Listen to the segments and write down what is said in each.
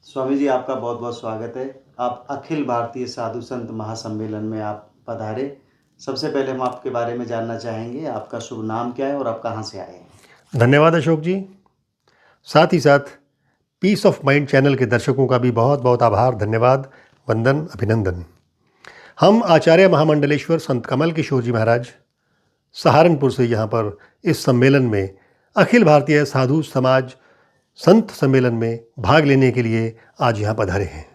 स्वामी जी, आपका बहुत बहुत स्वागत है। आप अखिल भारतीय साधु संत महासम्मेलन में आप पधारे। सबसे पहले हम आपके बारे में जानना चाहेंगे, आपका शुभ नाम क्या है और आप कहाँ से आए हैं? धन्यवाद अशोक जी। साथ ही साथ पीस ऑफ माइंड चैनल के दर्शकों का भी बहुत बहुत आभार, धन्यवाद, वंदन, अभिनंदन। हम आचार्य महामंडलेश्वर संत कमल किशोर जी महाराज सहारनपुर से यहाँ पर इस सम्मेलन में अखिल भारतीय साधु समाज संत सम्मेलन में भाग लेने के लिए आज यहाँ पधारे हैं।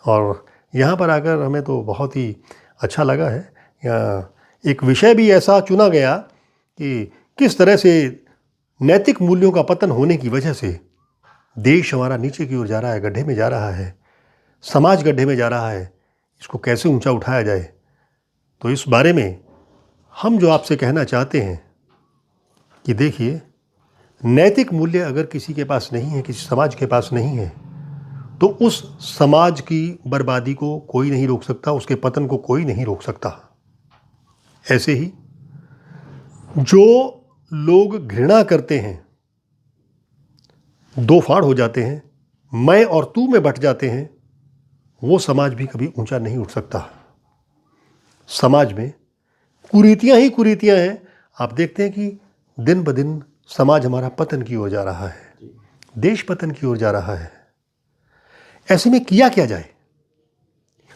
और यहाँ पर आकर हमें तो बहुत ही अच्छा लगा है। यहाँ एक विषय भी ऐसा चुना गया कि किस तरह से नैतिक मूल्यों का पतन होने की वजह से देश हमारा नीचे की ओर जा रहा है, गड्ढे में जा रहा है, समाज गड्ढे में जा रहा है। इसको कैसे ऊंचा उठाया जाए, तो इस बारे में हम जो आपसे कहना चाहते हैं कि देखिए, नैतिक मूल्य अगर किसी के पास नहीं है, किसी समाज के पास नहीं है, तो उस समाज की बर्बादी को कोई नहीं रोक सकता, उसके पतन को कोई नहीं रोक सकता। ऐसे ही जो लोग घृणा करते हैं, दो फाड़ हो जाते हैं, मैं और तू में बंट जाते हैं, वो समाज भी कभी ऊंचा नहीं उठ सकता। समाज में कुरीतियां ही कुरीतियां हैं। आप देखते हैं कि दिन ब दिन समाज हमारा पतन की ओर जा रहा है, देश पतन की ओर जा रहा है। ऐसे में किया क्या जाए?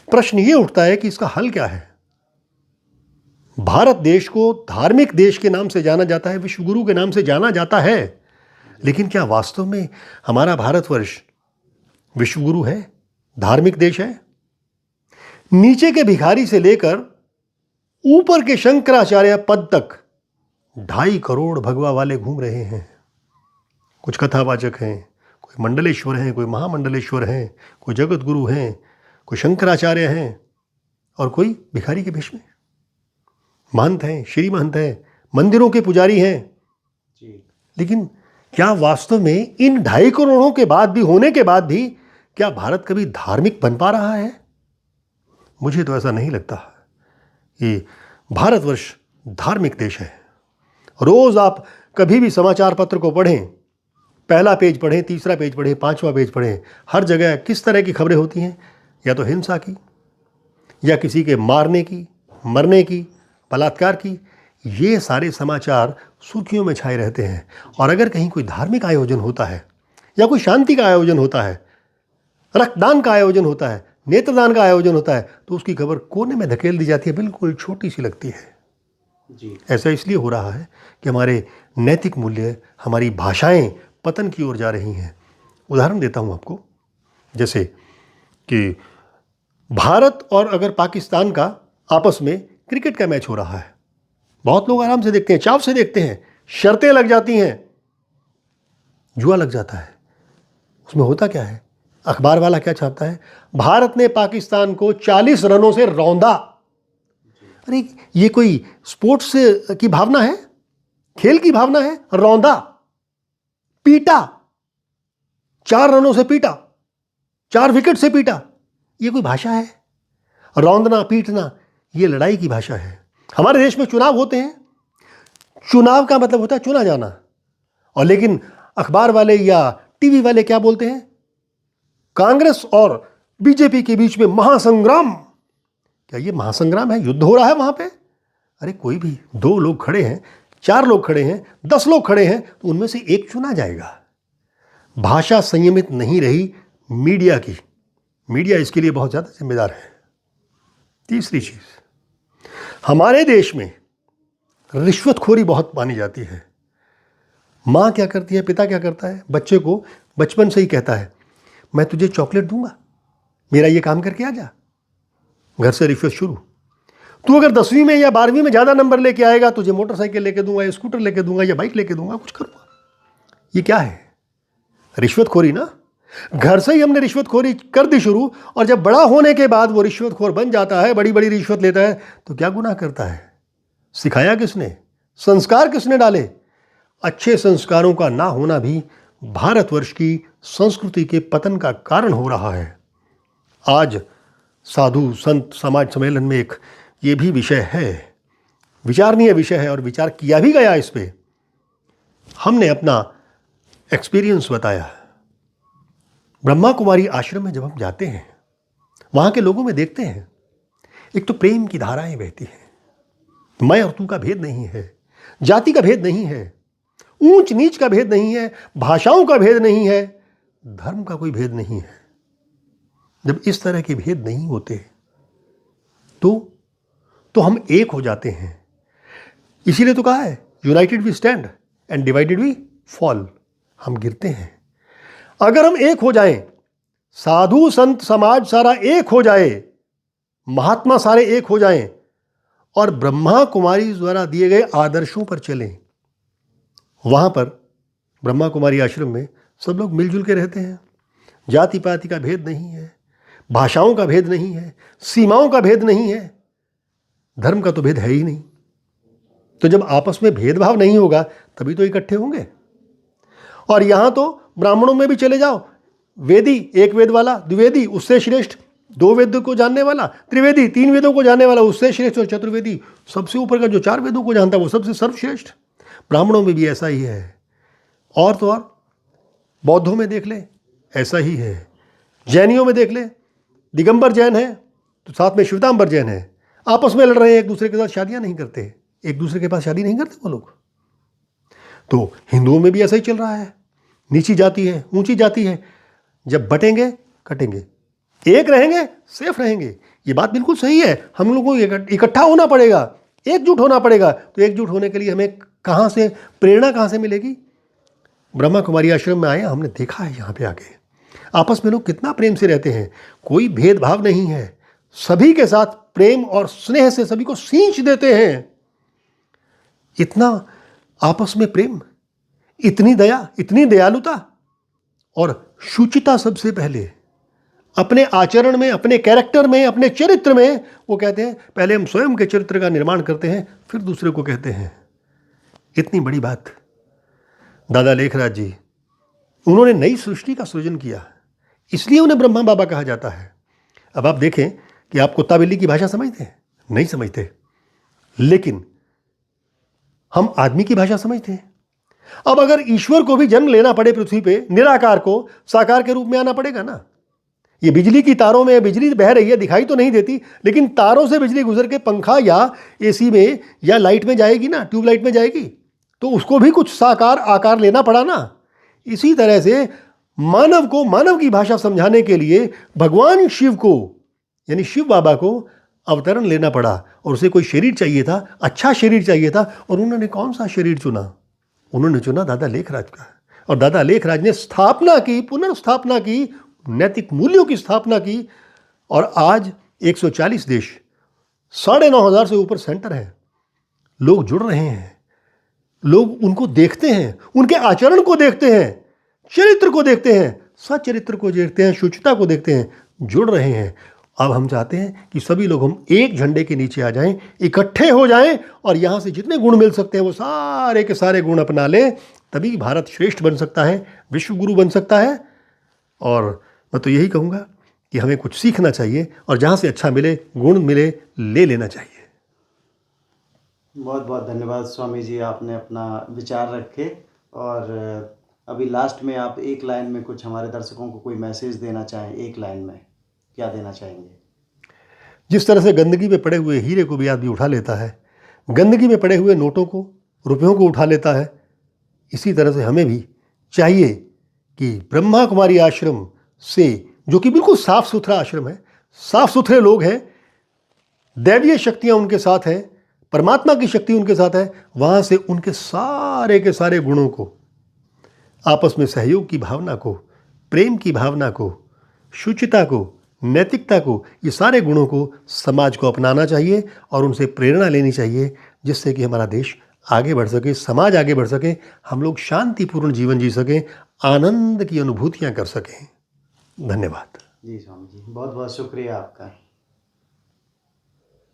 प्रश्न ये उठता है कि इसका हल क्या है। भारत देश को धार्मिक देश के नाम से जाना जाता है, विश्व गुरु के नाम से जाना जाता है, लेकिन क्या वास्तव में हमारा भारतवर्ष विश्व गुरु है, धार्मिक देश है? नीचे के भिखारी से लेकर ऊपर के शंकराचार्य पद तक 2.5 करोड़ भगवा वाले घूम रहे हैं। कुछ कथावाचक हैं, कोई मंडलेश्वर हैं, कोई महामंडलेश्वर हैं, कोई जगत गुरु हैं, कोई शंकराचार्य हैं, और कोई भिखारी के भेष में। महंत हैं, श्री महंत हैं, मंदिरों के पुजारी हैं जी। लेकिन क्या वास्तव में इन 2.5 करोड़ों के बाद भी, होने के बाद भी, क्या भारत कभी धार्मिक बन पा रहा है? मुझे तो ऐसा नहीं लगता कि भारतवर्ष धार्मिक देश है। रोज आप कभी भी समाचार पत्र को पढ़ें, पहला पेज पढ़ें, तीसरा पेज पढ़ें, 5वां पेज पढ़ें, हर जगह किस तरह की खबरें होती हैं? या तो हिंसा की, या किसी के मारने की, मरने की, बलात्कार की। ये सारे समाचार सुर्खियों में छाए रहते हैं। और अगर कहीं कोई धार्मिक आयोजन होता है, या कोई शांति का आयोजन होता है, रक्तदान का आयोजन होता है, नेत्रदान का आयोजन होता है, तो उसकी खबर कोने में धकेल दी जाती है, बिल्कुल छोटी सी लगती है। जी। ऐसा इसलिए हो रहा है कि हमारे नैतिक मूल्य, हमारी भाषाएं पतन की ओर जा रही हैं। उदाहरण देता हूं आपको, जैसे कि भारत और अगर पाकिस्तान का आपस में क्रिकेट का मैच हो रहा है, बहुत लोग आराम से देखते हैं, चाव से देखते हैं, शर्तें लग जाती हैं, जुआ लग जाता है। उसमें होता क्या है? अखबार वाला क्या चाहता है? भारत ने पाकिस्तान को 40 रनों से रौंदा। अरे ये कोई स्पोर्ट्स की भावना है? खेल की भावना है? रौंदा, पीटा, 4 रनों से पीटा, 4 विकेट से पीटा। ये कोई भाषा है? रौंदना, पीटना, ये लड़ाई की भाषा है। हमारे देश में चुनाव होते हैं, चुनाव का मतलब होता है चुना जाना, और लेकिन अखबार वाले या टीवी वाले क्या बोलते हैं? कांग्रेस और बीजेपी के बीच में महासंग्राम। क्या ये महासंग्राम है? युद्ध हो रहा है वहां पे? अरे कोई भी 2 लोग खड़े हैं, 4 लोग खड़े हैं, 10 लोग खड़े हैं, तो उनमें से एक चुना जाएगा। भाषा संयमित नहीं रही मीडिया की। मीडिया इसके लिए बहुत ज्यादा जिम्मेदार है। तीसरी चीज, हमारे देश में रिश्वतखोरी बहुत मानी जाती है। माँ क्या करती है, पिता क्या करता है? बच्चे को बचपन से ही कहता है, मैं तुझे चॉकलेट दूंगा, मेरा ये काम करके आ जा। घर से रिश्वत शुरू। तू अगर 10वीं में या 12वीं में ज़्यादा नंबर लेके आएगा, तुझे मोटरसाइकिल लेके दूंगा, या स्कूटर लेके दूंगा, या बाइक लेके दूंगा, कुछ करूंगा। ये क्या है? रिश्वतखोरी ना। घर से ही हमने रिश्वतखोरी कर दी शुरू, और जब बड़ा होने के बाद वो रिश्वतखोर बन जाता है, बड़ी बड़ी रिश्वत लेता है, तो क्या गुनाह करता है? सिखाया किसने? संस्कार किसने डाले? अच्छे संस्कारों का ना होना भी भारतवर्ष की संस्कृति के पतन का कारण हो रहा है। आज साधु संत समाज सम्मेलन में एक ये भी विषय है, विचारणीय विषय है, और विचार किया भी गया इस पे। हमने अपना एक्सपीरियंस बताया। ब्रह्मा कुमारी आश्रम में जब हम जाते हैं, वहाँ के लोगों में देखते हैं, एक तो प्रेम की धाराएं बहती हैं। मैं और तू का भेद नहीं है, जाति का भेद नहीं है, ऊंच नीच का भेद नहीं है, भाषाओं का भेद नहीं है, धर्म का कोई भेद नहीं है। जब इस तरह के भेद नहीं होते तो हम एक हो जाते हैं। इसीलिए तो कहा है, united we stand and divided we fall. हम गिरते हैं। अगर हम एक हो जाएं, साधु संत समाज सारा एक हो जाए, महात्मा सारे एक हो जाएं और ब्रह्मा कुमारी द्वारा दिए गए आदर्शों पर चलें, वहां पर ब्रह्मा कुमारी आश्रम में सब लोग मिलजुल के रहते हैं। जाति पाति का भेद नहीं है, भाषाओं का भेद नहीं है, सीमाओं का भेद नहीं है, धर्म का तो भेद है ही नहीं। तो जब आपस में भेदभाव नहीं होगा तभी तो इकट्ठे होंगे। और यहां तो ब्राह्मणों में भी चले जाओ, वेदी एक वेद वाला, द्विवेदी उससे श्रेष्ठ, दो वेद को जानने वाला, त्रिवेदी तीन वेदों को जानने वाला उससे श्रेष्ठ, और चतुर्वेदी सबसे ऊपर का जो चार वेदों को जानता है वो सबसे सर्वश्रेष्ठ। ब्राह्मणों में भी ऐसा ही है। और तो और बौद्धों में देख ले ऐसा ही है, जैनियों में देख ले, दिगंबर जैन है तो साथ में श्वेतांबर जैन है, आपस में लड़ रहे हैं, एक दूसरे के साथ शादियां नहीं करते, एक दूसरे के पास शादी नहीं करते वो लोग। तो हिंदुओं में भी ऐसा ही चल रहा है, नीची जाति है ऊंची जाति है, जब बटेंगे कटेंगे, एक रहेंगे सेफ रहेंगे। ये बात बिल्कुल सही है। हम लोगों को इकट्ठा होना पड़ेगा, एकजुट होना पड़ेगा। तो एकजुट होने के लिए हमें कहाँ से प्रेरणा कहाँ से मिलेगी? ब्रह्मा कुमारी आश्रम में आए, हमने देखा है यहाँ पे आके आपस में लोग कितना प्रेम से रहते हैं, कोई भेदभाव नहीं है, सभी के साथ प्रेम और स्नेह से सभी को सींच देते हैं। इतना आपस में प्रेम, इतनी दया, इतनी दयालुता और शुचिता। सबसे पहले अपने आचरण में, अपने कैरेक्टर में, अपने चरित्र में वो कहते हैं पहले हम स्वयं के चरित्र का निर्माण करते हैं फिर दूसरे को कहते हैं। इतनी बड़ी बात दादा लेखराज जी, उन्होंने नई सृष्टि का सृजन किया, इसलिए उन्हें ब्रह्मा बाबा कहा जाता है। अब आप देखें कि आप कुत्ता बिल्ली की भाषा समझते हैं? नहीं समझते, लेकिन हम आदमी की भाषा समझते हैं। अब अगर ईश्वर को भी जन्म लेना पड़े पृथ्वी पे, निराकार को साकार के रूप में आना पड़ेगा ना। ये बिजली की तारों में बिजली बह रही है, दिखाई तो नहीं देती, लेकिन तारों से बिजली गुजर के पंखा या एसी में या लाइट में जाएगी ना, ट्यूबलाइट में जाएगी, तो उसको भी कुछ साकार आकार लेना पड़ा ना। इसी तरह से मानव को मानव की भाषा समझाने के लिए भगवान शिव को, यानी शिव बाबा को अवतरण लेना पड़ा, और उसे कोई शरीर चाहिए था, अच्छा शरीर चाहिए था। और उन्होंने कौन सा शरीर चुना? उन्होंने चुना दादा लेखराज का। और दादा लेखराज ने स्थापना की, पुनर्स्थापना की, नैतिक मूल्यों की स्थापना की। और आज 140 देश, 9,500 से ऊपर सेंटर है, लोग जुड़ रहे हैं, लोग उनको देखते हैं, उनके आचरण को देखते हैं, चरित्र को देखते हैं, सच्चरित्र को देखते हैं, शुचिता को देखते हैं, जुड़ रहे हैं। अब हम चाहते हैं कि सभी लोग हम एक झंडे के नीचे आ जाएं, इकट्ठे हो जाएं और यहाँ से जितने गुण मिल सकते हैं वो सारे के सारे गुण अपना लें, तभी भारत श्रेष्ठ बन सकता है, विश्व गुरु बन सकता है। और मैं तो यही कहूँगा कि हमें कुछ सीखना चाहिए और जहाँ से अच्छा मिले, गुण मिले, ले लेना चाहिए। बहुत बहुत धन्यवाद स्वामी जी, आपने अपना विचार रखे। और अभी लास्ट में आप एक लाइन में कुछ हमारे दर्शकों को कोई मैसेज देना चाहें, एक लाइन में क्या देना चाहेंगे? जिस तरह से गंदगी में पड़े हुए हीरे को भी आदमी उठा लेता है, गंदगी में पड़े हुए नोटों को, रुपयों को उठा लेता है, इसी तरह से हमें भी चाहिए कि ब्रह्मा कुमारी आश्रम से, जो कि बिल्कुल साफ सुथरा आश्रम है, साफ सुथरे लोग हैं, दैवीय शक्तियाँ उनके साथ हैं, परमात्मा की शक्ति उनके साथ है, वहाँ से उनके सारे के सारे गुणों को, आपस में सहयोग की भावना को, प्रेम की भावना को, शुचिता को, नैतिकता को, ये सारे गुणों को समाज को अपनाना चाहिए और उनसे प्रेरणा लेनी चाहिए, जिससे कि हमारा देश आगे बढ़ सके, समाज आगे बढ़ सके, हम लोग शांतिपूर्ण जीवन जी सकें, आनंद की अनुभूतियाँ कर सकें। धन्यवाद। जी स्वामी जी, बहुत बहुत शुक्रिया आपका।